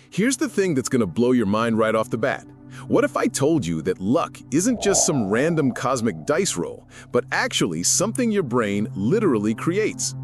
Here's the thing that's going to blow your mind right off the bat. What if I told you that luck isn't just some random cosmic dice roll, but actually something your brain literally creates?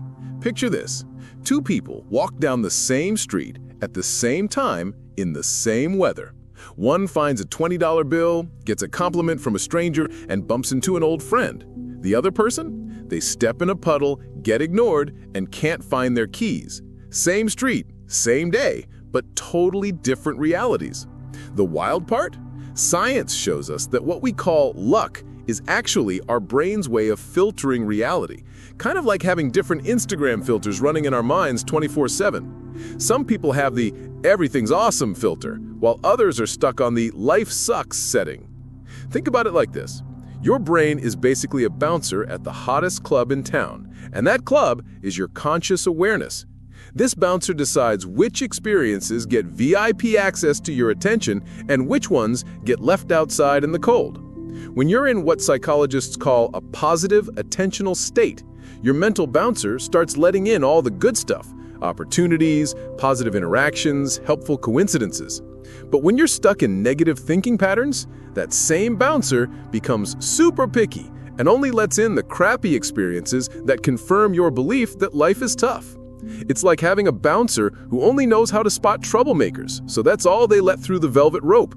Picture this. Two people walk down the same street at the same time in the same weather. One finds a $20 bill, gets a compliment from a stranger, and bumps into an old friend. The other person? They step in a puddle, get ignored, and can't find their keys. Same street, same day, but totally different realities. The wild part? Science shows us that what we call luck is actually our brain's way of filtering reality, kind of like having different Instagram filters running in our minds 24/7. Some people have the everything's awesome filter, while others are stuck on the life sucks setting. Think about it like this. Your brain is basically a bouncer at the hottest club in town, and that club is your conscious awareness. This bouncer decides which experiences get VIP access to your attention and which ones get left outside in the cold. When you're in what psychologists call a positive attentional state, your mental bouncer starts letting in all the good stuff, opportunities, positive interactions, helpful coincidences. But when you're stuck in negative thinking patterns, that same bouncer becomes super picky and only lets in the crappy experiences that confirm your belief that life is tough. It's like having a bouncer who only knows how to spot troublemakers, so that's all they let through the velvet rope.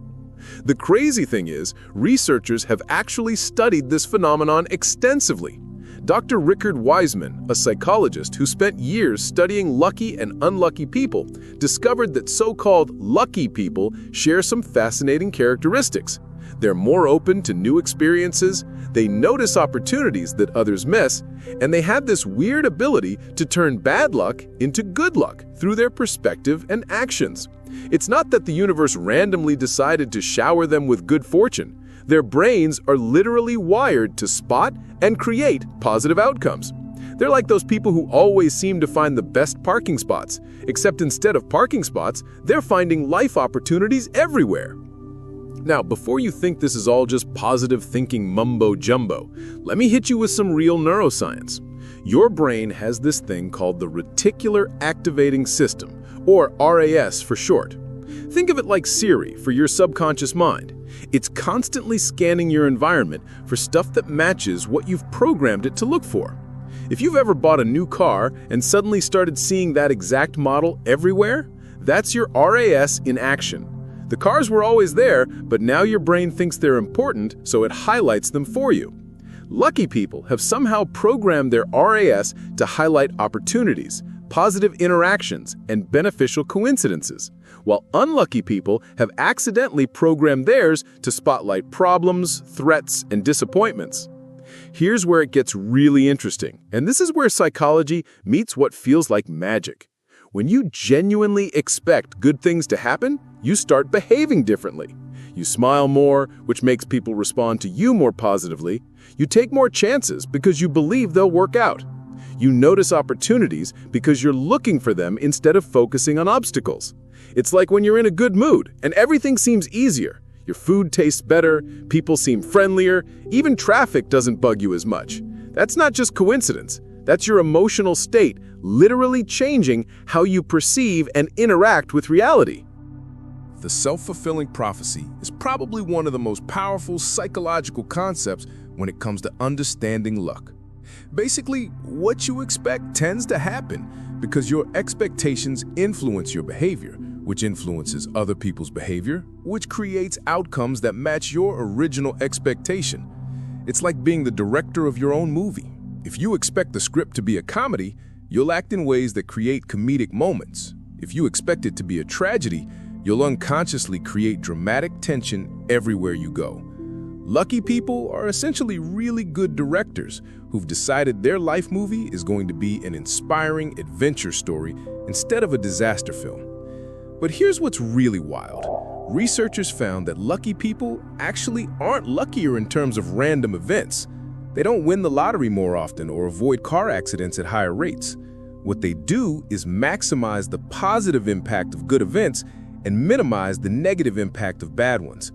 The crazy thing is, researchers have actually studied this phenomenon extensively. Dr. Richard Wiseman, a psychologist who spent years studying lucky and unlucky people, discovered that so-called lucky people share some fascinating characteristics. They're more open to new experiences, they notice opportunities that others miss, and they have this weird ability to turn bad luck into good luck through their perspective and actions. It's not that the universe randomly decided to shower them with good fortune. Their brains are literally wired to spot and create positive outcomes. They're like those people who always seem to find the best parking spots, except instead of parking spots, they're finding life opportunities everywhere. Now, before you think this is all just positive thinking mumbo-jumbo, let me hit you with some real neuroscience. Your brain has this thing called the Reticular Activating System, or RAS for short. Think of it like Siri for your subconscious mind. It's constantly scanning your environment for stuff that matches what you've programmed it to look for. If you've ever bought a new car and suddenly started seeing that exact model everywhere, that's your RAS in action. The cars were always there, but now your brain thinks they're important, so it highlights them for you. Lucky people have somehow programmed their RAS to highlight opportunities, positive interactions, and beneficial coincidences, while unlucky people have accidentally programmed theirs to spotlight problems, threats, and disappointments. Here's where it gets really interesting, and this is where psychology meets what feels like magic. When you genuinely expect good things to happen, you start behaving differently. You smile more, which makes people respond to you more positively. You take more chances because you believe they'll work out. You notice opportunities because you're looking for them instead of focusing on obstacles. It's like when you're in a good mood and everything seems easier. Your food tastes better, people seem friendlier, even traffic doesn't bug you as much. That's not just coincidence. That's your emotional state literally changing how you perceive and interact with reality. The self-fulfilling prophecy is probably one of the most powerful psychological concepts when it comes to understanding luck. Basically, what you expect tends to happen because your expectations influence your behavior, which influences other people's behavior, which creates outcomes that match your original expectation. It's like being the director of your own movie. If you expect the script to be a comedy, you'll act in ways that create comedic moments. If you expect it to be a tragedy, you'll unconsciously create dramatic tension everywhere you go. Lucky people are essentially really good directors who've decided their life movie is going to be an inspiring adventure story instead of a disaster film. But here's what's really wild. Researchers found that lucky people actually aren't luckier in terms of random events. They don't win the lottery more often or avoid car accidents at higher rates. What they do is maximize the positive impact of good events and minimize the negative impact of bad ones.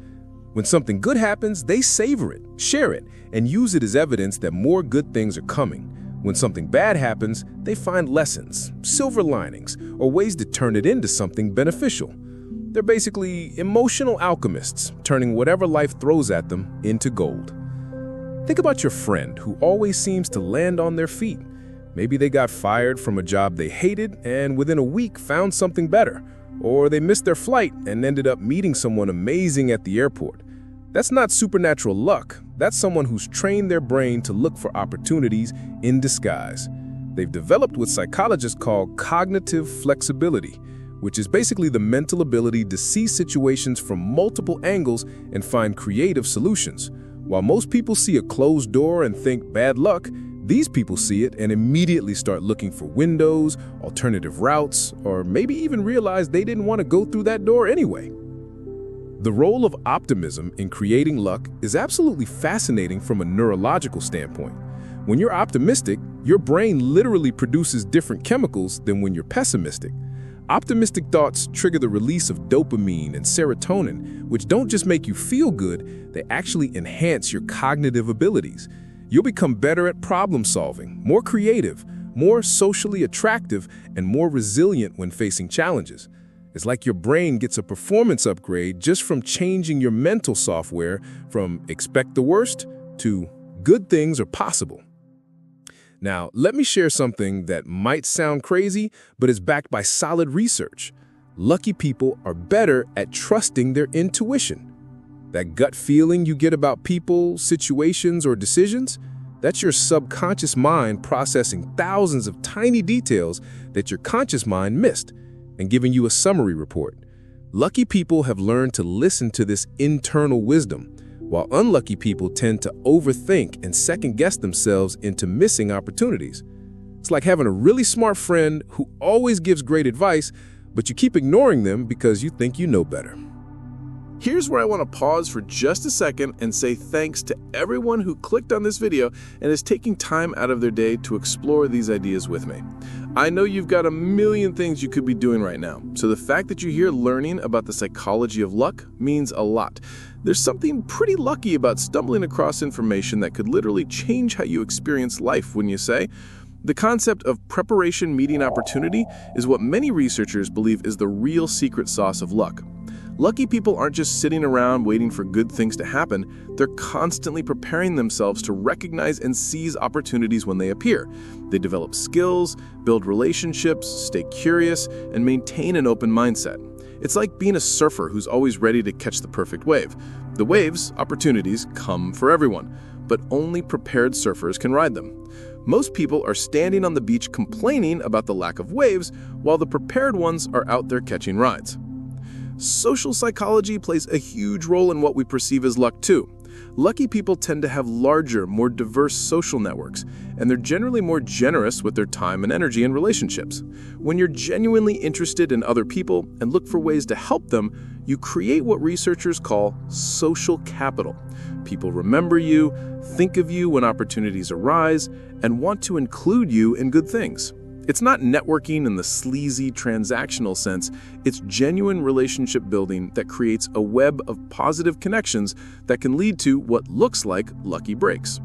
When something good happens, they savor it, share it, and use it as evidence that more good things are coming. When something bad happens, they find lessons, silver linings, or ways to turn it into something beneficial. They're basically emotional alchemists, turning whatever life throws at them into gold. Think about your friend who always seems to land on their feet. Maybe they got fired from a job they hated and within a week found something better, or they missed their flight and ended up meeting someone amazing at the airport. That's not supernatural luck. That's someone who's trained their brain to look for opportunities in disguise. They've developed what psychologists call cognitive flexibility, which is basically the mental ability to see situations from multiple angles and find creative solutions. While most people see a closed door and think bad luck, these people see it and immediately start looking for windows, alternative routes, or maybe even realize they didn't want to go through that door anyway. The role of optimism in creating luck is absolutely fascinating from a neurological standpoint. When you're optimistic, your brain literally produces different chemicals than when you're pessimistic. Optimistic thoughts trigger the release of dopamine and serotonin, which don't just make you feel good, they actually enhance your cognitive abilities. You'll become better at problem solving, more creative, more socially attractive, and more resilient when facing challenges. It's like your brain gets a performance upgrade just from changing your mental software from expect the worst to good things are possible. Now, let me share something that might sound crazy, but is backed by solid research. Lucky people are better at trusting their intuition. That gut feeling you get about people, situations, or decisions, that's your subconscious mind processing thousands of tiny details that your conscious mind missed and giving you a summary report. Lucky people have learned to listen to this internal wisdom, while unlucky people tend to overthink and second-guess themselves into missing opportunities. It's like having a really smart friend who always gives great advice, but you keep ignoring them because you think you know better. Here's where I want to pause for just a second and say thanks to everyone who clicked on this video and is taking time out of their day to explore these ideas with me. I know you've got a million things you could be doing right now, so the fact that you're here learning about the psychology of luck means a lot. There's something pretty lucky about stumbling across information that could literally change how you experience life, wouldn't you say? The concept of preparation meeting opportunity is what many researchers believe is the real secret sauce of luck. Lucky people aren't just sitting around waiting for good things to happen, they're constantly preparing themselves to recognize and seize opportunities when they appear. They develop skills, build relationships, stay curious, and maintain an open mindset. It's like being a surfer who's always ready to catch the perfect wave. The waves, opportunities, come for everyone, but only prepared surfers can ride them. Most people are standing on the beach complaining about the lack of waves, while the prepared ones are out there catching rides. Social psychology plays a huge role in what we perceive as luck too. Lucky people tend to have larger, more diverse social networks, and they're generally more generous with their time and energy in relationships. When you're genuinely interested in other people and look for ways to help them, you create what researchers call social capital. People remember you, think of you when opportunities arise, and want to include you in good things. It's not networking in the sleazy, transactional sense. It's genuine relationship building that creates a web of positive connections that can lead to what looks like lucky breaks.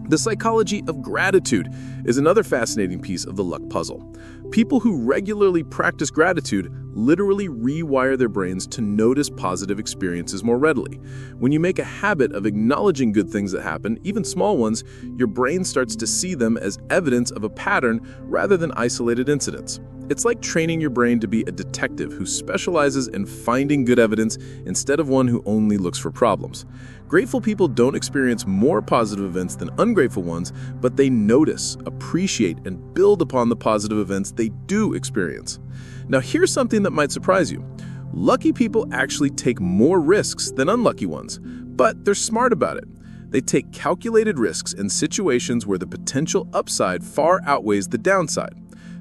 The psychology of gratitude is another fascinating piece of the luck puzzle. People who regularly practice gratitude literally rewire their brains to notice positive experiences more readily. When you make a habit of acknowledging good things that happen, even small ones, your brain starts to see them as evidence of a pattern rather than isolated incidents. It's like training your brain to be a detective who specializes in finding good evidence instead of one who only looks for problems. Grateful people don't experience more positive events than ungrateful ones, but they notice, appreciate, and build upon the positive events they do experience. Now, here's something that might surprise you. Lucky people actually take more risks than unlucky ones, but they're smart about it. They take calculated risks in situations where the potential upside far outweighs the downside.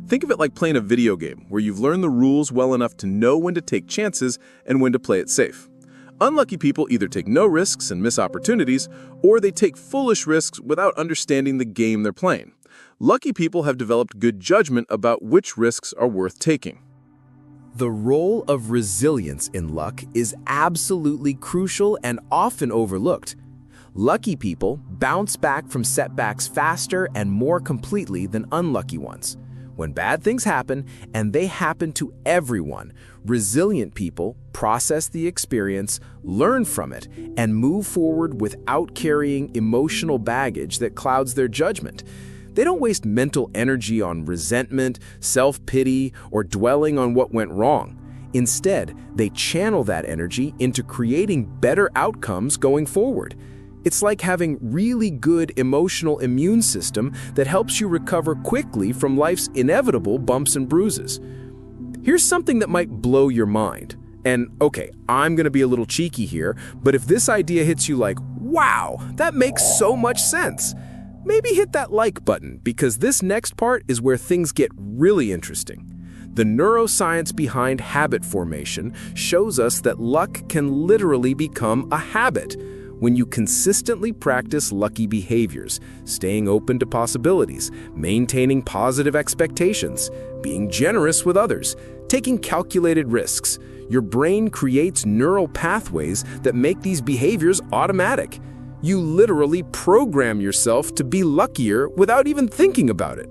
Think of it like playing a video game, where you've learned the rules well enough to know when to take chances and when to play it safe. Unlucky people either take no risks and miss opportunities, or they take foolish risks without understanding the game they're playing. Lucky people have developed good judgment about which risks are worth taking. The role of resilience in luck is absolutely crucial and often overlooked. Lucky people bounce back from setbacks faster and more completely than unlucky ones. When bad things happen, and they happen to everyone, resilient people process the experience, learn from it, and move forward without carrying emotional baggage that clouds their judgment. They don't waste mental energy on resentment, self-pity, or dwelling on what went wrong. Instead, they channel that energy into creating better outcomes going forward. It's like having really good emotional immune system that helps you recover quickly from life's inevitable bumps and bruises. Here's something that might blow your mind. And okay, I'm gonna be a little cheeky here, but if this idea hits you like, wow, that makes so much sense, maybe hit that like button, because this next part is where things get really interesting. The neuroscience behind habit formation shows us that luck can literally become a habit. When you consistently practice lucky behaviors, staying open to possibilities, maintaining positive expectations, being generous with others, taking calculated risks, your brain creates neural pathways that make these behaviors automatic. You literally program yourself to be luckier without even thinking about it.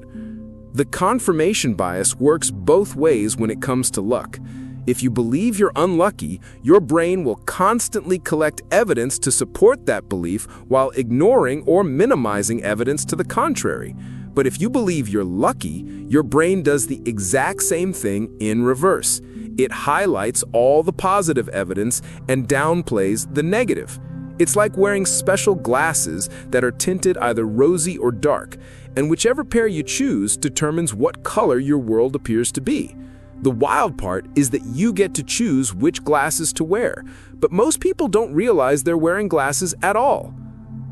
The confirmation bias works both ways when it comes to luck. If you believe you're unlucky, your brain will constantly collect evidence to support that belief while ignoring or minimizing evidence to the contrary. But if you believe you're lucky, your brain does the exact same thing in reverse. It highlights all the positive evidence and downplays the negative. It's like wearing special glasses that are tinted either rosy or dark, and whichever pair you choose determines what color your world appears to be. The wild part is that you get to choose which glasses to wear, but most people don't realize they're wearing glasses at all.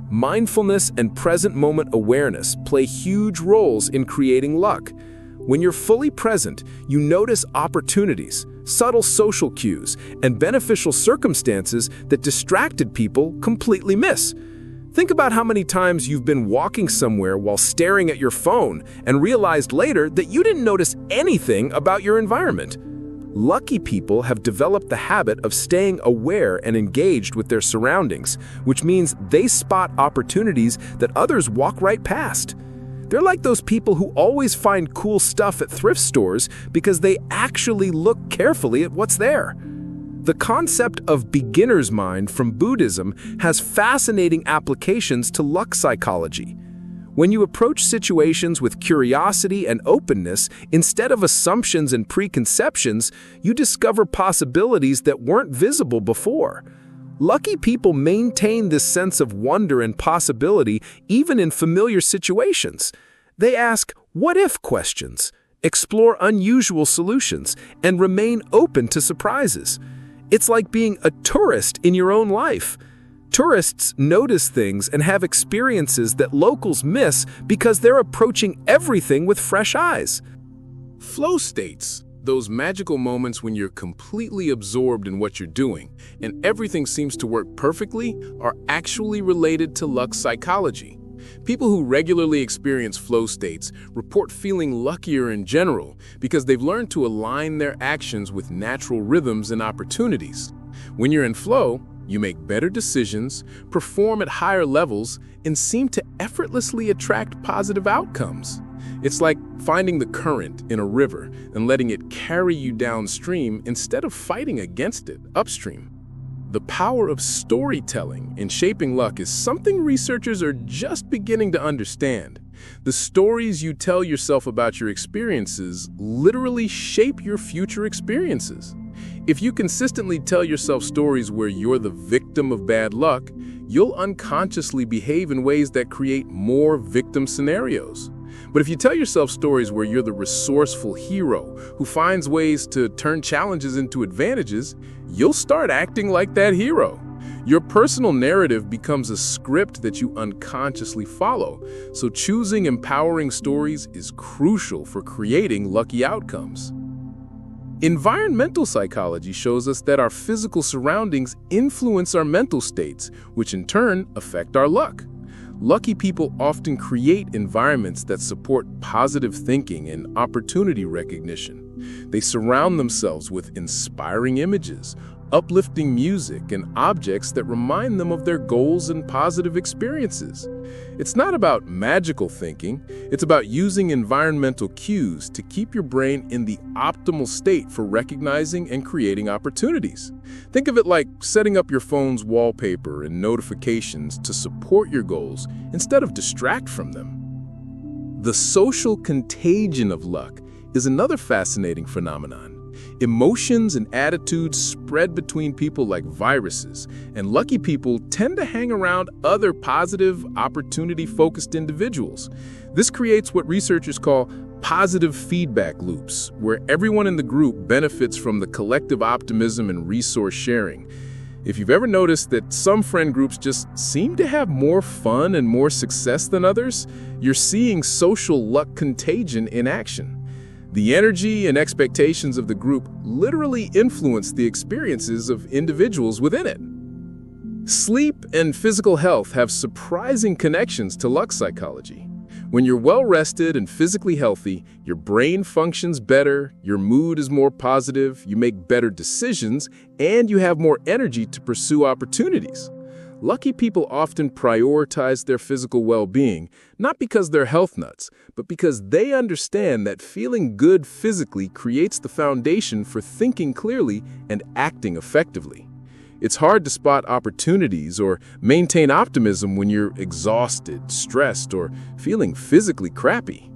Mindfulness and present moment awareness play huge roles in creating luck. When you're fully present, you notice opportunities, subtle social cues, and beneficial circumstances that distracted people completely miss. Think about how many times you've been walking somewhere while staring at your phone and realized later that you didn't notice anything about your environment. Lucky people have developed the habit of staying aware and engaged with their surroundings, which means they spot opportunities that others walk right past. They're like those people who always find cool stuff at thrift stores because they actually look carefully at what's there. The concept of beginner's mind from Buddhism has fascinating applications to luck psychology. When you approach situations with curiosity and openness instead of assumptions and preconceptions, you discover possibilities that weren't visible before. Lucky people maintain this sense of wonder and possibility even in familiar situations. They ask what-if questions, explore unusual solutions, and remain open to surprises. It's like being a tourist in your own life. Tourists notice things and have experiences that locals miss because they're approaching everything with fresh eyes. Flow states, those magical moments when you're completely absorbed in what you're doing and everything seems to work perfectly, are actually related to luck psychology. People who regularly experience flow states report feeling luckier in general because they've learned to align their actions with natural rhythms and opportunities. When you're in flow, you make better decisions, perform at higher levels, and seem to effortlessly attract positive outcomes. It's like finding the current in a river and letting it carry you downstream instead of fighting against it upstream. The power of storytelling in shaping luck is something researchers are just beginning to understand. The stories you tell yourself about your experiences literally shape your future experiences. If you consistently tell yourself stories where you're the victim of bad luck, you'll unconsciously behave in ways that create more victim scenarios. But if you tell yourself stories where you're the resourceful hero who finds ways to turn challenges into advantages, you'll start acting like that hero. Your personal narrative becomes a script that you unconsciously follow, so choosing empowering stories is crucial for creating lucky outcomes. Environmental psychology shows us that our physical surroundings influence our mental states, which in turn affect our luck. Lucky people often create environments that support positive thinking and opportunity recognition. They surround themselves with inspiring images, uplifting music, and objects that remind them of their goals and positive experiences. It's not about magical thinking, it's about using environmental cues to keep your brain in the optimal state for recognizing and creating opportunities. Think of it like setting up your phone's wallpaper and notifications to support your goals instead of distract from them. The social contagion of luck is another fascinating phenomenon. Emotions and attitudes spread between people like viruses, and lucky people tend to hang around other positive, opportunity-focused individuals. This creates what researchers call positive feedback loops, where everyone in the group benefits from the collective optimism and resource sharing. If you've ever noticed that some friend groups just seem to have more fun and more success than others, you're seeing social luck contagion in action. The energy and expectations of the group literally influence the experiences of individuals within it. Sleep and physical health have surprising connections to luck psychology. When you're well-rested and physically healthy, your brain functions better, your mood is more positive, you make better decisions, and you have more energy to pursue opportunities. Lucky people often prioritize their physical well-being, not because they're health nuts, but because they understand that feeling good physically creates the foundation for thinking clearly and acting effectively. It's hard to spot opportunities or maintain optimism when you're exhausted, stressed, or feeling physically crappy.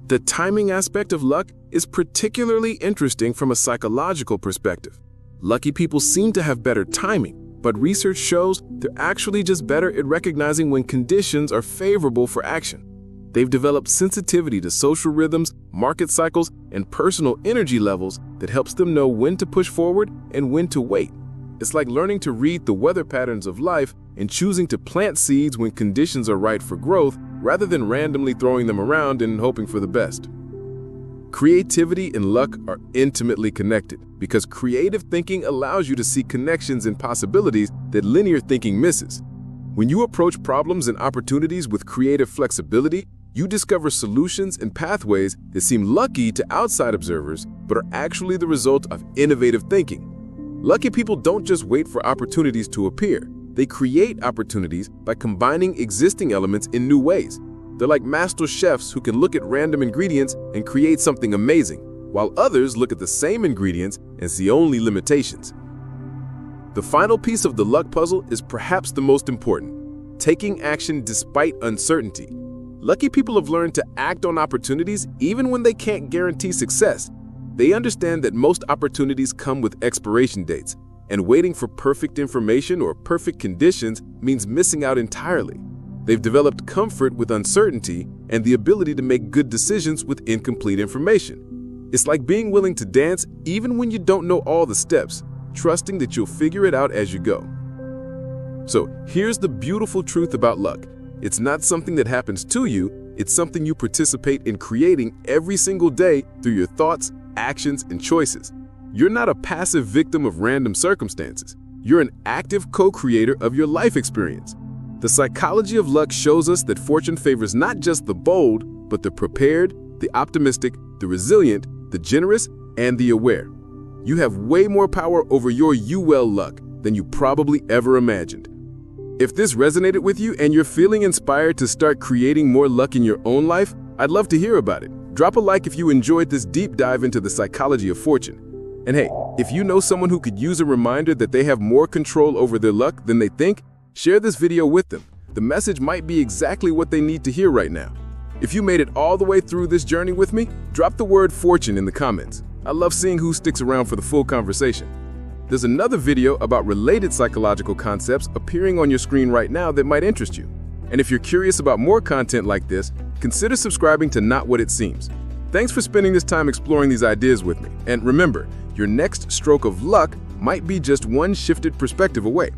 The timing aspect of luck is particularly interesting from a psychological perspective. Lucky people seem to have better timing, but research shows they're actually just better at recognizing when conditions are favorable for action. They've developed sensitivity to social rhythms, market cycles, and personal energy levels that helps them know when to push forward and when to wait. It's like learning to read the weather patterns of life and choosing to plant seeds when conditions are right for growth rather than randomly throwing them around and hoping for the best. Creativity and luck are intimately connected because creative thinking allows you to see connections and possibilities that linear thinking misses. When you approach problems and opportunities with creative flexibility, you discover solutions and pathways that seem lucky to outside observers but are actually the result of innovative thinking. Lucky people don't just wait for opportunities to appear. They create opportunities by combining existing elements in new ways. They're like master chefs who can look at random ingredients and create something amazing, while others look at the same ingredients and see only limitations. The final piece of the luck puzzle is perhaps the most important: taking action despite uncertainty. Lucky people have learned to act on opportunities even when they can't guarantee success. They understand that most opportunities come with expiration dates, and waiting for perfect information or perfect conditions means missing out entirely. They've developed comfort with uncertainty and the ability to make good decisions with incomplete information. It's like being willing to dance even when you don't know all the steps, trusting that you'll figure it out as you go. So here's the beautiful truth about luck. It's not something that happens to you, it's something you participate in creating every single day through your thoughts, actions, and choices. You're not a passive victim of random circumstances. You're an active co-creator of your life experience. The psychology of luck shows us that fortune favors not just the bold, but the prepared, the optimistic, the resilient, the generous, and the aware. You have way more power over your you-well luck than you probably ever imagined. If this resonated with you and you're feeling inspired to start creating more luck in your own life, I'd love to hear about it. Drop a like if you enjoyed this deep dive into the psychology of fortune. And hey, if you know someone who could use a reminder that they have more control over their luck than they think, share this video with them. The message might be exactly what they need to hear right now. If you made it all the way through this journey with me, drop the word fortune in the comments. I love seeing who sticks around for the full conversation. There's another video about related psychological concepts appearing on your screen right now that might interest you. And if you're curious about more content like this, consider subscribing to Not What It Seems. Thanks for spending this time exploring these ideas with me. And remember, your next stroke of luck might be just one shifted perspective away.